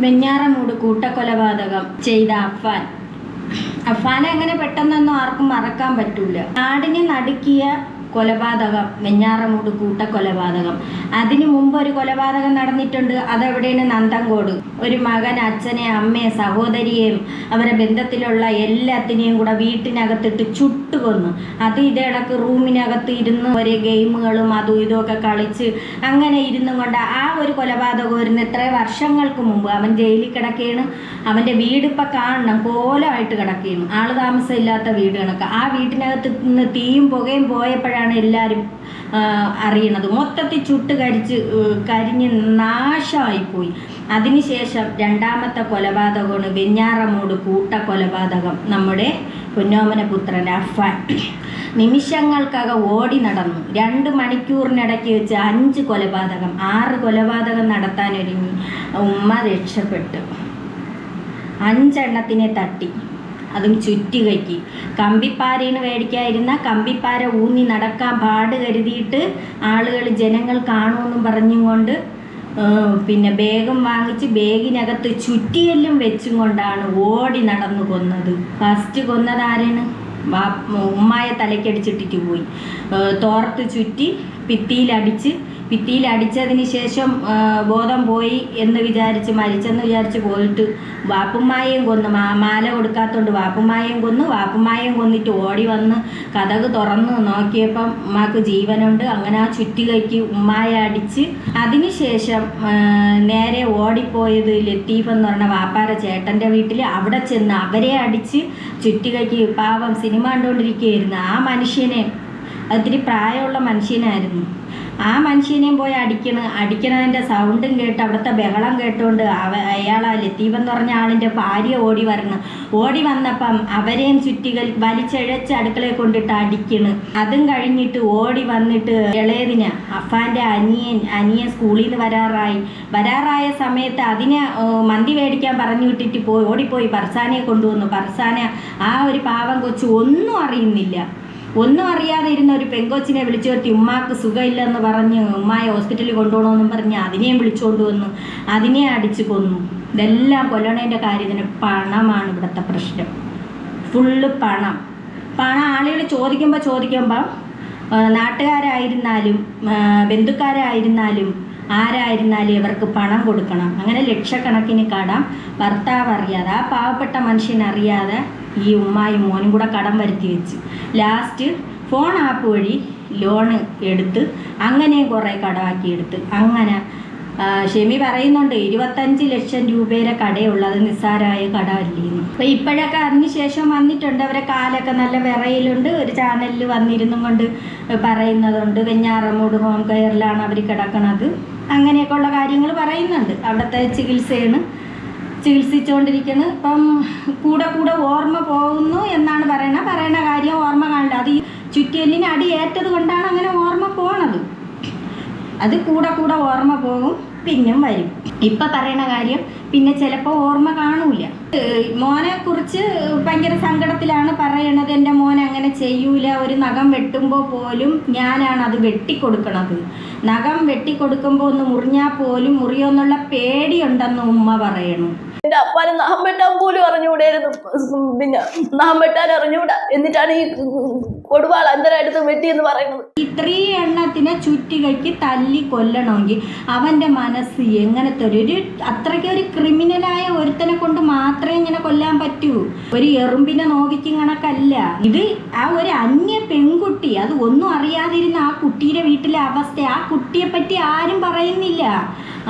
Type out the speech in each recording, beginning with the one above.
വെഞ്ഞാറമൂട് കൂട്ടക്കൊലപാതകം ചെയ്ത അഫ്ഫാനെ അങ്ങനെ പെട്ടെന്നൊന്നും ആർക്കും മറക്കാൻ പറ്റൂല. നാടിനെ നടുക്കിയ കൊലപാതകം, വെഞ്ഞാറമൂട് കൂട്ടക്കൊലപാതകം. അതിനു മുമ്പ് ഒരു കൊലപാതകം നടന്നിട്ടുണ്ട്. അതെവിടെയാണ്? നന്തങ്കോട്. ഒരു മകൻ അച്ഛനെ, അമ്മയെ, സഹോദരിയെയും അവരെ ബന്ധത്തിലുള്ള എല്ലാത്തിനെയും കൂടെ വീട്ടിനകത്തിട്ട് ചുട്ടുകൊന്നു. അത് ഇതേടക്ക് റൂമിനകത്ത് ഇരുന്ന് ഒരേ ഗെയിമുകളും അതും ഇതുമൊക്കെ കളിച്ച് അങ്ങനെ ഇരുന്നും കൊണ്ട് ആ ഒരു കൊലപാതകം വരുന്ന എത്ര വർഷങ്ങൾക്ക് മുമ്പ്. അവൻ ജയിലിൽ കിടക്കുകയാണ്. അവൻ്റെ വീടിപ്പം കാണണം, കോലമായിട്ട് കിടക്കുകയാണ്. ആള് താമസം ഇല്ലാത്ത വീട് കണക്ക്. ആ വീട്ടിനകത്ത് നിന്ന് തീയും പുകയും പോയപ്പോഴാണ് എല്ലാവരും അറിയണത്. മൊത്തത്തിൽ ചുട്ട് കരിഞ്ഞ് നാശമായിപ്പോയി. അതിനുശേഷം രണ്ടാമത്തെ കൊലപാതകമാണ് വെഞ്ഞാറമൂട് കൂട്ടക്കൊലപാതകം. നമ്മുടെ പൊന്നോമന പുത്രൻ അഫ്ഫാൻ നിമിഷങ്ങൾക്കകം ഓടി നടന്നു. 2 മണിക്കൂറിനിടയ്ക്ക് വെച്ച് 5 കൊലപാതകം, 6 കൊലപാതകം നടത്താനൊരുങ്ങി. ഉമ്മ രക്ഷപ്പെട്ടു. 5 എണ്ണത്തിനെ തട്ടി, അതും ചുറ്റികയ്ക്ക്. കമ്പിപ്പാരയാണ് മേടിക്കാതിരുന്ന കമ്പിപ്പാര ഊന്നി നടക്കാൻ പാട് കരുതിയിട്ട് ആളുകൾ, ജനങ്ങൾ കാണുമെന്നും പറഞ്ഞും കൊണ്ട് പിന്നെ ബാഗും വാങ്ങിച്ച് ബാഗിനകത്ത് ചുറ്റിയെല്ലാം വെച്ചും കൊണ്ടാണ് ഓടി നടന്നു കൊന്നത്. ഫസ്റ്റ് കൊന്നത് ആരാണ്? ഉമ്മായെ തലയ്ക്കടിച്ചിട്ടിട്ട് പോയി. തോർത്ത് ചുറ്റി ഭിത്തിയിലടിച്ചതിന് ശേഷം ബോധം പോയി എന്ന് വിചാരിച്ച്, മരിച്ചെന്ന് വിചാരിച്ച് പോയിട്ട് വാപ്പുമ്മായെയും കൊന്നു. മാല കൊടുക്കാത്തതുകൊണ്ട് വാപ്പുമ്മായെയും കൊന്നു. വാപ്പുമ്മായെയും കൊന്നിട്ട് ഓടി വന്ന് കതക് തുറന്ന് നോക്കിയപ്പം ഉമ്മാക്ക് ജീവനുണ്ട്. അങ്ങനെ ആ ചുറ്റികയ്ക്ക് ഉമ്മായെ അടിച്ച് അതിനുശേഷം നേരെ ഓടിപ്പോയത് ലത്തീഫ് എന്ന് പറഞ്ഞ വാപ്പാര ചേട്ടൻ്റെ വീട്ടിൽ. അവിടെ ചെന്ന് അവരെ അടിച്ച് ചുറ്റികയ്ക്ക്. പാവം സിനിമ കണ്ടുകൊണ്ടിരിക്കുകയായിരുന്നു. ആ മനുഷ്യനെ, ഒത്തിരി പ്രായമുള്ള മനുഷ്യനായിരുന്നു, ആ മനുഷ്യനെയും പോയി അടിക്കണതിൻ്റെ സൗണ്ടും കേട്ട് അവിടുത്തെ ബഹളം കേട്ടുകൊണ്ട് അയാളാ ലത്തീഫ് എന്ന് പറഞ്ഞ ആളിൻ്റെ ഭാര്യ ഓടി വന്നപ്പം അവരെയും ചുറ്റികൾ വലിച്ചഴച്ച് അടുക്കളയെ കൊണ്ടിട്ട് അടിക്കണ്. അതും കഴിഞ്ഞിട്ട് ഓടി വന്നിട്ട് ഇളയതിന് അഫ്ഫാൻ്റെ അനിയൻ സ്കൂളിൽ നിന്ന് വരാറായ സമയത്ത് അതിനെ മന്തി മേടിക്കാൻ പറഞ്ഞു വിട്ടിട്ട് ഓടിപ്പോയി ഫർസാനയെ കൊണ്ടുവന്നു. ഫർസാന, ആ ഒരു പാവം കൊച്ചു ഒന്നും അറിയാതെ ഇരുന്ന ഒരു പെങ്കൊച്ചിനെ വിളിച്ചു വരുത്തി. ഉമ്മാക്ക് സുഖമില്ലെന്ന് പറഞ്ഞ് ഉമ്മായെ ഹോസ്പിറ്റലിൽ കൊണ്ടുപോകണമെന്നും പറഞ്ഞ് അതിനെയും വിളിച്ചുകൊണ്ട് വന്നു. അതിനെ അടിച്ചു കൊന്നു. ഇതെല്ലാം കൊല്ലണേൻ്റെ കാര്യത്തിന് പണമാണ് ഇവിടുത്തെ പ്രശ്നം. ഫുള്ള് പണം. ആളുകൾ ചോദിക്കുമ്പോൾ നാട്ടുകാരായിരുന്നാലും ബന്ധുക്കാരായിരുന്നാലും ആരായിരുന്നാലും ഇവർക്ക് പണം കൊടുക്കണം. അങ്ങനെ ലക്ഷക്കണക്കിന് കടം ഭർത്താവ് അറിയാതെ, ആ പാവപ്പെട്ട മനുഷ്യനറിയാതെ ഈ ഉമ്മായും മോനും കൂടെ കടം വരുത്തി വെച്ച് ലാസ്റ്റ് ഫോൺ ആപ്പ് വഴി ലോണ് എടുത്ത് അങ്ങനെയും കുറേ കടമാക്കിയെടുത്ത്. അങ്ങനെ ഷെമി പറയുന്നുണ്ട് 25 ലക്ഷം രൂപയുടെ കടയുള്ളത് നിസ്സാരമായ കടമല്ലേന്ന്. അപ്പോൾ ഇപ്പോഴൊക്കെ അതിന് ശേഷം വന്നിട്ടുണ്ട്. അവരെ കാലൊക്കെ നല്ല വിറയിലുണ്ട്. ഒരു ചാനലിൽ വന്നിരുന്നും കൊണ്ട് പറയുന്നതുണ്ട് വെഞ്ഞാറമൂട് ഹോം കെയറിലാണ് അവർ കിടക്കണത്. അങ്ങനെയൊക്കെയുള്ള കാര്യങ്ങൾ പറയുന്നുണ്ട്. അവിടുത്തെ ചികിത്സിച്ചുകൊണ്ടിരിക്കുന്നത്. ഇപ്പം കൂടെ ഓർമ്മ പോകുന്നു എന്നാണ് പറയണ കാര്യം ഓർമ്മ കാണില്ല. അത് ഈ ചുറ്റിയല്ലിന് അടി ഏറ്റത് കൊണ്ടാണ് അങ്ങനെ ഓർമ്മ പോണത്. അത് കൂടെ ഓർമ്മ പോകും, പിന്നും വരും. ഇപ്പം പറയണ കാര്യം പിന്നെ ചിലപ്പോൾ ഓർമ്മ കാണൂല. മോനെ കുറിച്ച് ഭയങ്കര സങ്കടത്തിലാണ് പറയണത്. എൻ്റെ മോൻ അങ്ങനെ ചെയ്യൂല. ഒരു നഖം വെട്ടുമ്പോൾ പോലും ഞാനാണ് അത് വെട്ടിക്കൊടുക്കണത്. നഖം വെട്ടിക്കൊടുക്കുമ്പോൾ ഒന്ന് മുറിഞ്ഞാൽ പോലും മുറിയോന്നുള്ള പേടിയുണ്ടെന്ന് ഉമ്മ പറയണു. എന്റെ അപ്പാന് നഖം വെട്ടാൻ പോലും അറിഞ്ഞുകൂടായിരുന്നു. പിന്നെ നഖം വെട്ടാൻ അറിഞ്ഞുകൂടാ, എന്നിട്ടാണ് ഈ കൊടുവാൾ അന്തരായിട്ട് വെട്ടി എന്ന് പറയുന്നത്. ഇത്രയും എണ്ണത്തിനെ ചുറ്റികയ്ക്ക് തല്ലി കൊല്ലണമെങ്കിൽ അവൻ്റെ മനസ്സ് എങ്ങനത്തെ അത്രയ്ക്ക് ഒരു ക്രിമിനലായ ഒരുത്തനെ കൊണ്ട് മാത്രമേ ഇങ്ങനെ കൊല്ലാൻ പറ്റൂ. ഒരു എറുമ്പിനെ നോവിക്കും കണക്കല്ല ഇത്. ആ ഒരു അന്യ പെൺകുട്ടി, അത് ഒന്നും അറിയാതിരുന്ന ആ കുട്ടിയുടെ വീട്ടിലെ അവസ്ഥ, ആ കുട്ടിയെ പറ്റി ആരും പറയുന്നില്ല.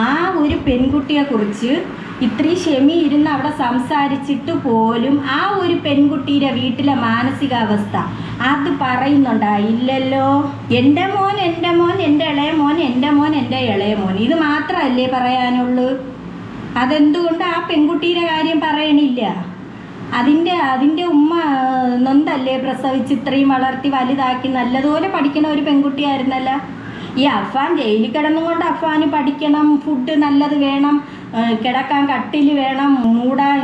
ആ ഒരു പെൺകുട്ടിയെ കുറിച്ച് ഇത്രയും ക്ഷമി ഇരുന്ന് അവിടെ സംസാരിച്ചിട്ട് പോലും ആ ഒരു പെൺകുട്ടിയുടെ വീട്ടിലെ മാനസികാവസ്ഥ അത് പറയുന്നുണ്ടായില്ലല്ലോ. എൻ്റെ മോൻ, എൻ്റെ ഇളയ മോൻ, എൻ്റെ ഇളയ മോൻ, ഇത് മാത്രമല്ലേ പറയാനുള്ളൂ. അതെന്തുകൊണ്ട് ആ പെൺകുട്ടിയുടെ കാര്യം പറയണില്ല? അതിൻ്റെ ഉമ്മ നൊന്തല്ലേ പ്രസവിച്ച് ഇത്രയും വളർത്തി വലുതാക്കി നല്ലതുപോലെ പഠിക്കണ ഒരു പെൺകുട്ടിയായിരുന്നല്ല. ഈ അഫ്ഫാൻ ജയിലിൽ കിടന്നുകൊണ്ട് അഫ്ഫാന് പഠിക്കണം, ഫുഡ് നല്ലത് വേണം, കിടക്കാൻ കട്ടിൽ വേണം, മൂടാൻ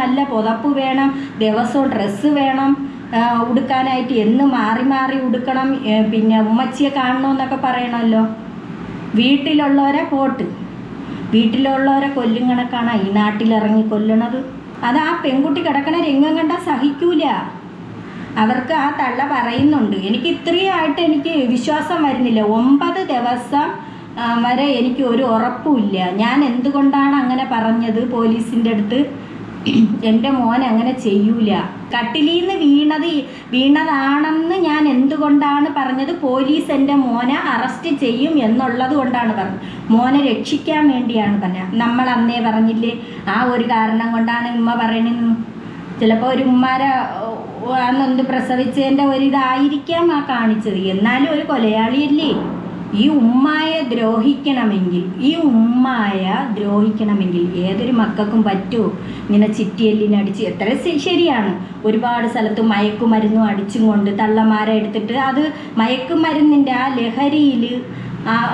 നല്ല പുതപ്പ് വേണം, ദിവസവും ഡ്രസ്സ് വേണം, ഉടുക്കാനായിട്ട് എന്ന് മാറി ഉടുക്കണം, പിന്നെ ഉമ്മച്ചിയെ കാണണമെന്നൊക്കെ പറയണമല്ലോ. വീട്ടിലുള്ളവരെ പോട്ട് വീട്ടിലുള്ളവരെ കൊല്ലും കണക്കാണ് ഈ നാട്ടിലിറങ്ങി കൊല്ലണത്. അത് ആ പെൺകുട്ടി കിടക്കണ രംഗം കണ്ടാൽ സഹിക്കൂല. അവർക്ക് ആ തള്ള പറയുന്നുണ്ട്, എനിക്ക് ഇത്രയായിട്ട് എനിക്ക് വിശ്വാസം വരുന്നില്ല. 9 ദിവസം വരെ എനിക്ക് ഒരു ഉറപ്പുമില്ല. ഞാൻ എന്തുകൊണ്ടാണ് അങ്ങനെ പറഞ്ഞത് പോലീസിൻ്റെ അടുത്ത്, എൻ്റെ മോൻ അങ്ങനെ ചെയ്യൂല. കട്ടിലിൽ നിന്ന് വീണതാണെന്ന് ഞാൻ എന്തുകൊണ്ടാണ് പറഞ്ഞത്, പോലീസ് എൻ്റെ മോനെ അറസ്റ്റ് ചെയ്യും എന്നുള്ളത് കൊണ്ടാണ് പറഞ്ഞത്. മോനെ രക്ഷിക്കാൻ വേണ്ടിയാണ് പറഞ്ഞത്. നമ്മൾ അന്നേ പറഞ്ഞില്ലേ, ആ ഒരു കാരണം കൊണ്ടാണ് ഉമ്മ പറയണത്. ചിലപ്പോൾ ഒരു ഉമ്മാരെ അന്നൊന്ന് പ്രസവിച്ചതിൻ്റെ ഒരിതായിരിക്കാം ആ കാണിച്ചത്. എന്നാലും ഒരു കൊലയാളിയല്ലേ. ഈ ഉമ്മായെ ദ്രോഹിക്കണമെങ്കിൽ ഏതൊരു മക്കൾക്കും പറ്റുമോ? ഇങ്ങനെ ചിറ്റിയെല്ലിനടിച്ച് എത്ര ശരിയാണ്. ഒരുപാട് സ്ഥലത്ത് മയക്കുമരുന്നും അടിച്ചും കൊണ്ട് തള്ളമാരെ എടുത്തിട്ട് അത് മയക്കുമരുന്നിൻ്റെ ആ ലഹരിയിൽ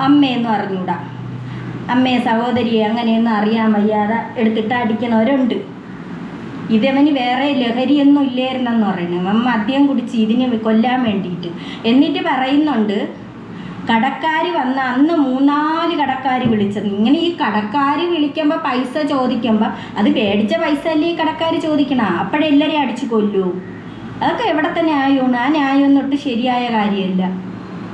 അമ്മയെന്ന് അറിഞ്ഞൂടാ, അമ്മയെ സഹോദരിയെ അങ്ങനെയൊന്നും അറിയാൻ വയ്യാതെ എടുത്തിട്ട് അടിക്കണവരുണ്ട്. ഇതവന് വേറെ ലഹരിയൊന്നും ഇല്ലായിരുന്നെന്ന് പറയുന്നത്. അവൻ മദ്യം കുടിച്ച് ഇതിനെ കൊല്ലാൻ വേണ്ടിയിട്ട്. എന്നിട്ട് പറയുന്നുണ്ട്, കടക്കാർ വന്ന് അന്ന് 3-4 കടക്കാർ വിളിച്ചത്. ഇങ്ങനെ ഈ കടക്കാർ വിളിക്കുമ്പോൾ പൈസ ചോദിക്കുമ്പോൾ അത് മേടിച്ച പൈസ അല്ലേ ഈ കടക്കാർ ചോദിക്കണം. അപ്പോഴെല്ലാവരെയും അടിച്ചു കൊല്ലൂ. അതൊക്കെ എവിടത്തെ ന്യായമാണ്? ആ ന്യായമൊന്നും ഒട്ട് ശരിയായ കാര്യമല്ല.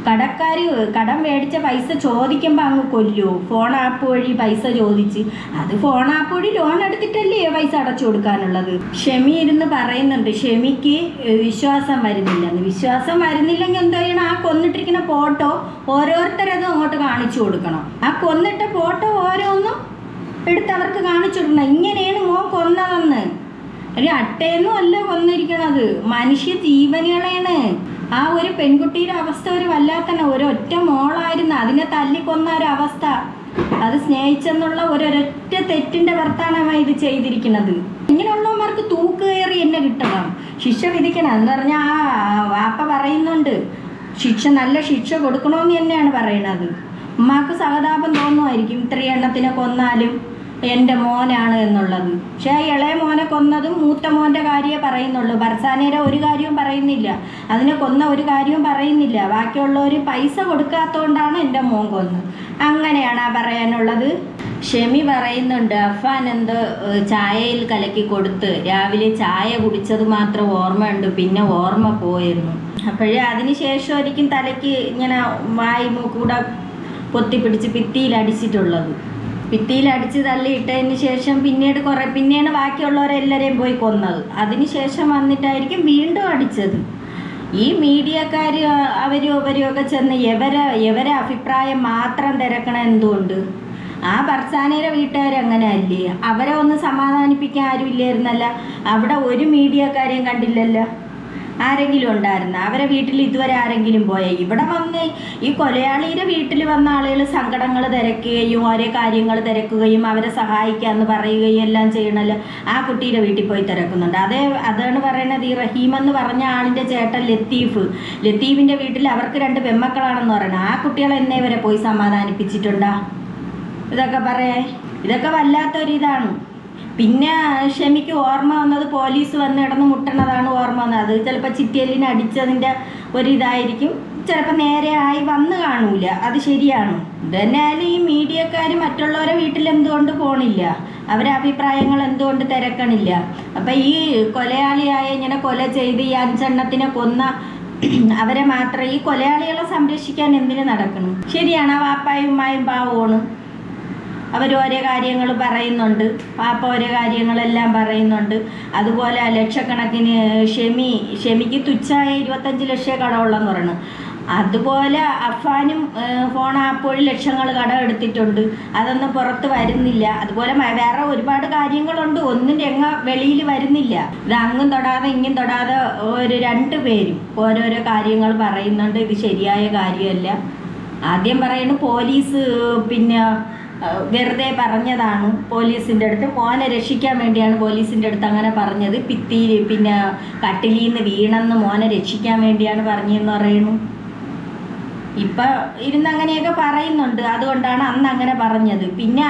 കടക്കാർ കടം മേടിച്ച പൈസ ചോദിക്കുമ്പോൾ അങ്ങ് കൊല്ലുമോ? ഫോൺ ആപ്പ് വഴി പൈസ ചോദിച്ച്, അത് ഫോൺ ആപ്പ് വഴി ലോൺ എടുത്തിട്ടല്ലേ പൈസ അടച്ചു കൊടുക്കാനുള്ളത്. ഷെമി ഇരുന്ന് പറയുന്നുണ്ട് ഷെമിക്ക് വിശ്വാസം വരുന്നില്ലെന്ന്. വിശ്വാസം വരുന്നില്ലെങ്കിൽ എന്താ ചെയ്യണം? ആ കൊന്നിട്ടിരിക്കുന്ന ഫോട്ടോ ഓരോരുത്തരതും അങ്ങോട്ട് കാണിച്ചു കൊടുക്കണം. ആ കൊന്നിട്ട ഫോട്ടോ ഓരോന്നും എടുത്ത് അവർക്ക് കാണിച്ചു കൊടുക്കണം. ഇങ്ങനെയാണ് മോൻ കൊന്നതെന്ന്. ഒരു അട്ടയൊന്നും അല്ല കൊന്നിരിക്കണത്, മനുഷ്യ ജീവനുകളെയാണ്. ആ ഒരു പെൺകുട്ടിയുടെ അവസ്ഥ ഒരു വല്ലാത്തന്നെ. ഒരൊറ്റ മോളായിരുന്നു, അതിനെ തല്ലിക്കൊന്ന ഒരവസ്ഥ. അത് സ്നേഹിച്ചെന്നുള്ള ഒരൊറ്റ തെറ്റിൻ്റെ പുറത്താണ് ഇത് ചെയ്തിരിക്കുന്നത്. ഇങ്ങനെയുള്ളവന്മാർക്ക് തൂക്കുകയറി എന്നെ കിട്ടണം, ശിക്ഷ വിധിക്കണം എന്ന് പറഞ്ഞാൽ ആ വാപ്പ പറയുന്നുണ്ട്, നല്ല ശിക്ഷ കൊടുക്കണമെന്ന് തന്നെയാണ് പറയണത്. ഉമ്മാക്ക് സഹതാപം തോന്നുമായിരിക്കും, ഇത്രയും എണ്ണത്തിനെ കൊന്നാലും എൻ്റെ മോനാണ് എന്നുള്ളത്. പക്ഷേ ആ ഇളയ മോനെ കൊന്നതും മൂത്ത മോൻ്റെ കാര്യമേ പറയുന്നുള്ളൂ. ബർസാനയുടെ ഒരു കാര്യവും പറയുന്നില്ല, അതിനെ കൊന്ന ഒരു കാര്യവും പറയുന്നില്ല. ബാക്കിയുള്ളവർ പൈസ കൊടുക്കാത്തതുകൊണ്ടാണ് എൻ്റെ മോൻ കൊന്നത്. അങ്ങനെയാണ് ആ പറയാനുള്ളത്. ഷെമി പറയുന്നുണ്ട്, അഫാൻ എന്തോ ചായയിൽ കലക്കി കൊടുത്ത് രാവിലെ ചായ കുടിച്ചത് മാത്രം ഓർമ്മയുണ്ട്, പിന്നെ ഓർമ്മ പോയിരുന്നു. അപ്പോഴേ അതിന് ശേഷം ഒരിക്കലും തലയ്ക്ക് ഇങ്ങനെ വായി മൂക്കൂടെ പൊത്തിപ്പിടിച്ച് ഭിത്തിയിലടിച്ചിട്ടുള്ളത്. ഭിത്തിയിലടിച്ച് തള്ളിയിട്ടതിന് ശേഷം പിന്നെയാണ് ബാക്കിയുള്ളവരെല്ലാവരെയും പോയി കൊന്നത്. അതിന് ശേഷം വന്നിട്ടായിരിക്കും വീണ്ടും അടിച്ചത്. ഈ മീഡിയക്കാർ അവരും ചെന്ന് എവരെ അഭിപ്രായം മാത്രം തിരക്കണം. എന്തുകൊണ്ട്? ആ ബർസാനയുടെ വീട്ടുകാരങ്ങനെ അല്ലേ? അവരെ ഒന്ന് സമാധാനിപ്പിക്കാൻ ആരും ഇല്ലായിരുന്നല്ല. അവിടെ ഒരു മീഡിയക്കാരെയും കണ്ടില്ലല്ലോ. ആരെങ്കിലും ഉണ്ടായിരുന്നു? അവരെ വീട്ടിൽ ഇതുവരെ ആരെങ്കിലും പോയാൽ? ഇവിടെ വന്ന് ഈ കൊലയാളിയുടെ വീട്ടിൽ വന്ന ആളുകൾ സങ്കടങ്ങൾ തിരക്കുകയും ഓരോ കാര്യങ്ങൾ തിരക്കുകയും അവരെ സഹായിക്കാമെന്ന് പറയുകയും എല്ലാം ചെയ്യണമല്ലോ. ആ കുട്ടിയുടെ വീട്ടിൽ പോയി തിരക്കുന്നുണ്ട്. അതാണ് പറയണത്. ഈ റഹീം എന്ന് പറഞ്ഞ ആളിൻ്റെ ചേട്ടൻ ലത്തീഫിൻ്റെ വീട്ടിൽ അവർക്ക് 2 പെൺമക്കളാണെന്ന് പറയണം. ആ കുട്ടികളെ എന്നേ വരെ പോയി സമാധാനിപ്പിച്ചിട്ടുണ്ടോ? ഇതൊക്കെ വല്ലാത്തൊരിതാണ്. പിന്നെ ഷെമിക്ക് ഓർമ്മ വന്നത് പോലീസ് വന്ന് കിടന്ന് മുട്ടണതാണ് ഓർമ്മ വന്നത്. അത് ചിലപ്പോൾ ചിറ്റിയല്ലിന് അടിച്ചതിൻ്റെ ഒരിതായിരിക്കും, ചിലപ്പോൾ നേരെ ആയി വന്ന് കാണൂല. അത് ശരിയാണ്. ഇതന്നെയാലും ഈ മീഡിയക്കാർ മറ്റുള്ളവരെ വീട്ടിൽ എന്തുകൊണ്ട് പോണില്ല? അവരെ അഭിപ്രായങ്ങൾ എന്തുകൊണ്ട് തിരക്കണില്ല? അപ്പം ഈ കൊലയാളിയായ ഇങ്ങനെ കൊല ചെയ്ത് ഈ 5 എണ്ണത്തിനെ കൊന്ന അവരെ മാത്രം ഈ കൊലയാളികളെ സംരക്ഷിക്കാൻ എന്തിനു നടക്കണം? ശരിയാണ്, ആ വാപ്പായും ഉമ്മായും പാവമാണ്. അവരോരോ കാര്യങ്ങൾ പറയുന്നുണ്ട്, പാപ്പ ഓരോ കാര്യങ്ങളെല്ലാം പറയുന്നുണ്ട്. അതുപോലെ ലക്ഷക്കണക്കിന് ഷെമിക്ക് തുച്ഛമായ 25 ലക്ഷം കടമുള്ളെന്ന് പറയുന്നത്. അതുപോലെ അഫാനും ഫോൺ ആപ്പ് വഴി ലക്ഷങ്ങൾ കടം എടുത്തിട്ടുണ്ട്. അതൊന്നും പുറത്ത് വരുന്നില്ല. അതുപോലെ വേറെ ഒരുപാട് കാര്യങ്ങളുണ്ട്, ഒന്നും വെളിയിൽ വരുന്നില്ല. ഇത് അങ്ങും തൊടാതെ ഇങ്ങും തൊടാതെ ഒരു 2 പേരും ഓരോരോ കാര്യങ്ങൾ പറയുന്നുണ്ട്. ഇത് ശരിയായ കാര്യമല്ല. ആദ്യം പറയുന്നത് പോലീസ് വെറുതെ പറഞ്ഞതാണ്. പോലീസിൻ്റെ അടുത്ത് മോനെ രക്ഷിക്കാൻ വേണ്ടിയാണ് പോലീസിൻ്റെ അടുത്ത് അങ്ങനെ പറഞ്ഞത്. കട്ടിലിൽ നിന്ന് വീണെന്ന് മോനെ രക്ഷിക്കാൻ വേണ്ടിയാണ് പറഞ്ഞതെന്ന് പറയുന്നു. ഇപ്പം അങ്ങനെയൊക്കെ പറയുന്നുണ്ട്. അതുകൊണ്ടാണ് അന്ന് അങ്ങനെ പറഞ്ഞത്. പിന്നെ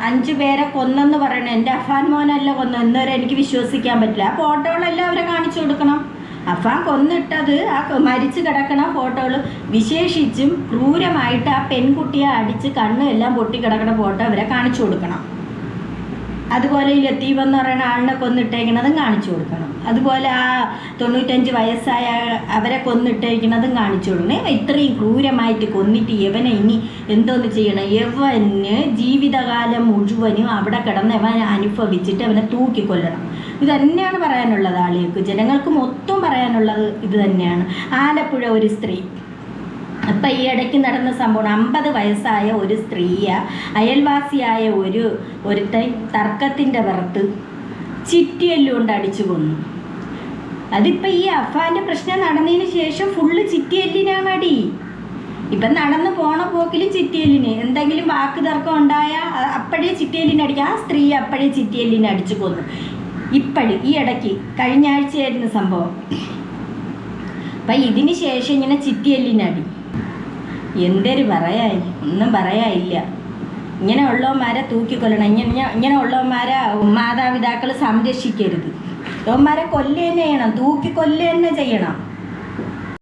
5 പേരെ കൊന്നെന്ന് പറയണം. എൻ്റെ അഫാൻ മോനല്ല കൊന്നു എന്നവരെ എനിക്ക് വിശ്വസിക്കാൻ പറ്റില്ല. ആ ഫോട്ടോകളെല്ലാം അവരെ കാണിച്ചു കൊടുക്കണം. അഫാൻ കൊന്നിട്ടത് ആ മരിച്ചു കിടക്കണ ഫോട്ടോകൾ വിശേഷിച്ചും ക്രൂരമായിട്ട് ആ പെൺകുട്ടിയെ അടിച്ച് കണ്ണും എല്ലാം പൊട്ടിക്കിടക്കണ ഫോട്ടോ അവരെ കാണിച്ചു കൊടുക്കണം. അതുപോലെ ഈ ലത്തീഫ് എന്ന് പറയുന്ന ആളിനെ കൊന്നിട്ടേക്കുന്നതും കാണിച്ചു കൊടുക്കണം. അതുപോലെ ആ 95 വയസ്സായ അവരെ കൊന്നിട്ടേക്കുന്നതും കാണിച്ചു കൊടുക്കണം. ഇത്രയും ക്രൂരമായിട്ട് കൊന്നിട്ട് യവനെ ഇനി എന്തോന്ന് ചെയ്യണം? യവന് ജീവിതകാലം മുഴുവനും അവിടെ കിടന്ന് അവൻ അനുഭവിച്ചിട്ട് അവനെ തൂക്കിക്കൊല്ലണം. ഇത് തന്നെയാണ് പറയാനുള്ളത് ആളുകൾക്ക്, ജനങ്ങൾക്ക് മൊത്തം പറയാനുള്ളത് ഇത് തന്നെയാണ്. ആലപ്പുഴ ഒരു സ്ത്രീ, അപ്പം ഈ ഇടയ്ക്ക് നടന്ന സംഭവം 50 വയസ്സായ ഒരു സ്ത്രീയെ അയൽവാസിയായ ഒരുത്തൻ തർക്കത്തിൻ്റെ പുറത്ത് ചിറ്റിയെല്ലുകൊണ്ട് അടിച്ചു കൊന്നു. അതിപ്പോൾ ഈ അഫാൻ്റെ പ്രശ്നം നടന്നതിന് ശേഷം ഫുള്ള് ചിറ്റിയെല്ലിനാണ് അടി. ഇപ്പം നടന്ന് പോണ പോക്കിൽ ചിറ്റിയെല്ലിന് എന്തെങ്കിലും വാക്ക് തർക്കം ഉണ്ടായാൽ അപ്പോഴേ ചിറ്റിയെല്ലിന് അടിക്കുക. ആ സ്ത്രീ അപ്പോഴേ ചിറ്റിയെല്ലിനെ അടിച്ചു കൊന്നു. ഈ ഇടയ്ക്ക് കഴിഞ്ഞ ആഴ്ചയായിരുന്നു സംഭവം. അപ്പം ഇതിന് ശേഷം ഇങ്ങനെ ചിറ്റിയെല്ലിനടി. എന്തൊരു പറയാൻ, ഒന്നും പറയാനില്ല. ഇങ്ങനെ ഉള്ളവന്മാരെ തൂക്കിക്കൊല്ലണം. ഇങ്ങനെ ഉള്ളവന്മാരെ മാതാപിതാക്കൾ സംരക്ഷിക്കരുത്. ഇവന്മാരെ കൊല്ലുക തന്നെ ചെയ്യണം, തൂക്കിക്കൊല്ലുക തന്നെ ചെയ്യണം.